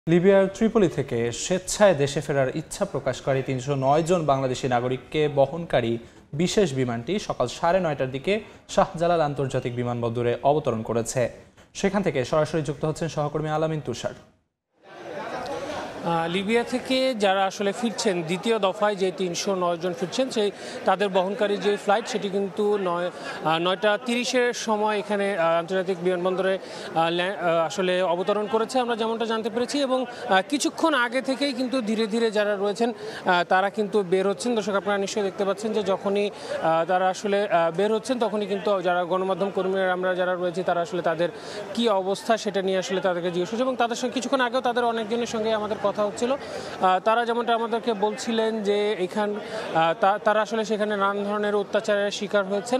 লিবিয়ার ত্রিপোলি থেকে স্বেচ্ছায় দেশে ফেরার ইচ্ছা প্রকাশকারী ৩০৯ জন বাংলাদেশি নাগরিককে বহনকারী বিশেষ বিমানটি সকাল ৯:৩০টার দিকে শাহজালাল আন্তর্জাতিক বিমানবন্দরে অবতরণ করেছে। সেখান থেকে সরাসরি যুক্ত হচ্ছেন সহকর্মী আলামিন তুষার। লিবিয়া থেকে যারা আসলে ফিরছেন, দ্বিতীয় দফায় যে ৩০৯ জন ফিরছেন, সেই তাদের বহনকারী যে ফ্লাইট সেটি কিন্তু ৯:৩০-এর সময় এখানে আন্তর্জাতিক বিমানবন্দরে আসলে অবতরণ করেছে, আমরা যেমনটা জানতে পেরেছি। এবং কিছুক্ষণ আগে থেকেই কিন্তু ধীরে ধীরে যারা রয়েছেন তারা কিন্তু বের হচ্ছেন। দর্শক, আপনারা নিশ্চয়ই দেখতে পাচ্ছেন যে যখনই তারা আসলে বের হচ্ছেন তখনই কিন্তু যারা গণমাধ্যম কর্মীরা আমরা যারা রয়েছি তারা আসলে তাদের কি অবস্থা সেটা নিয়ে আসলে তাদেরকে জিজ্ঞেস করছে। এবং তাদের সঙ্গে কিছুক্ষণ আগেও তাদের অনেকজনের সঙ্গে আমাদের কথা হচ্ছিল। তারা যেমনটা আমাদেরকে বলছিলেন যে তারা আসলে সেখানে নানান ধরনের অত্যাচারের শিকার হয়েছেন।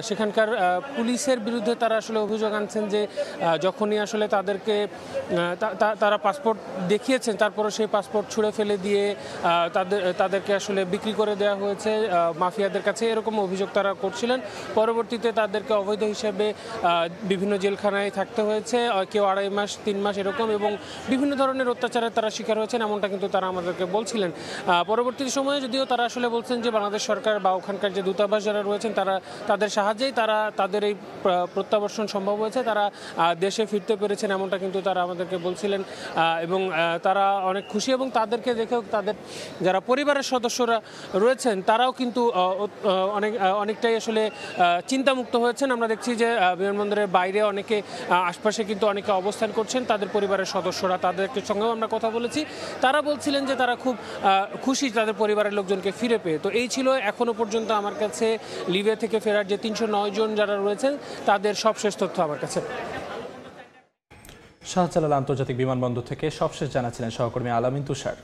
সেখানকার পুলিশের বিরুদ্ধে তারা আসলে অভিযোগ আনছেন যে যখনই আসলে তারা পাসপোর্ট দেখিয়েছেন তারপরে সেই পাসপোর্ট ছুঁড়ে ফেলে দিয়ে তাদেরকে আসলে বিক্রি করে দেওয়া হয়েছে মাফিয়াদের কাছে, এরকম অভিযোগ তারা করছিলেন। পরবর্তীতে তাদেরকে অবৈধ হিসেবে বিভিন্ন জেলখানায় থাকতে হয়েছে, কেউ ২.৫ মাস ৩ মাস এরকম, এবং বিভিন্ন ধরনের অত্যাচারের তারা শিকার হয়েছেন, এমনটা কিন্তু তারা আমাদেরকে বলছিলেন। পরবর্তী সময়ে যদিও তারা আসলে বলছেন যে বাংলাদেশ সরকার বা ওখানকার যে দূতাবাস যারা রয়েছেন তাদের সাহায্যেই তাদের এই প্রত্যাবর্তন সম্ভব হয়েছে, তারা দেশে ফিরতে পেরেছেন, এমনটা কিন্তু তারা আমাদেরকে বলছিলেন। এবং তারা অনেক খুশি, এবং তাদেরকে দেখেও তাদের যারা পরিবারের সদস্যরা রয়েছেন তারাও কিন্তু অনেকটাই আসলে চিন্তামুক্ত হয়েছেন। আমরা দেখছি যে বিমানবন্দরের বাইরে অনেকে আশপাশে কিন্তু অনেকে অবস্থান করছেন, তাদের পরিবারের সদস্যরা, তাদেরকে সঙ্গেও আমরা কথা বলেছি। তারা বলছিলেন যে তারা খুব খুশি তাদের পরিবারের লোকজনকে ফিরে পেয়ে। তো এই ছিল এখনো পর্যন্ত আমার কাছে লিবিয়া থেকে ফেরার যে ৩০৯ জন যারা রয়েছেন তাদের সবশেষ তথ্য আমার কাছে। শাহজালাল আন্তর্জাতিক বিমানবন্দর থেকে সবশেষ জানাচ্ছিলেন সহকর্মী আলামিন তুষার।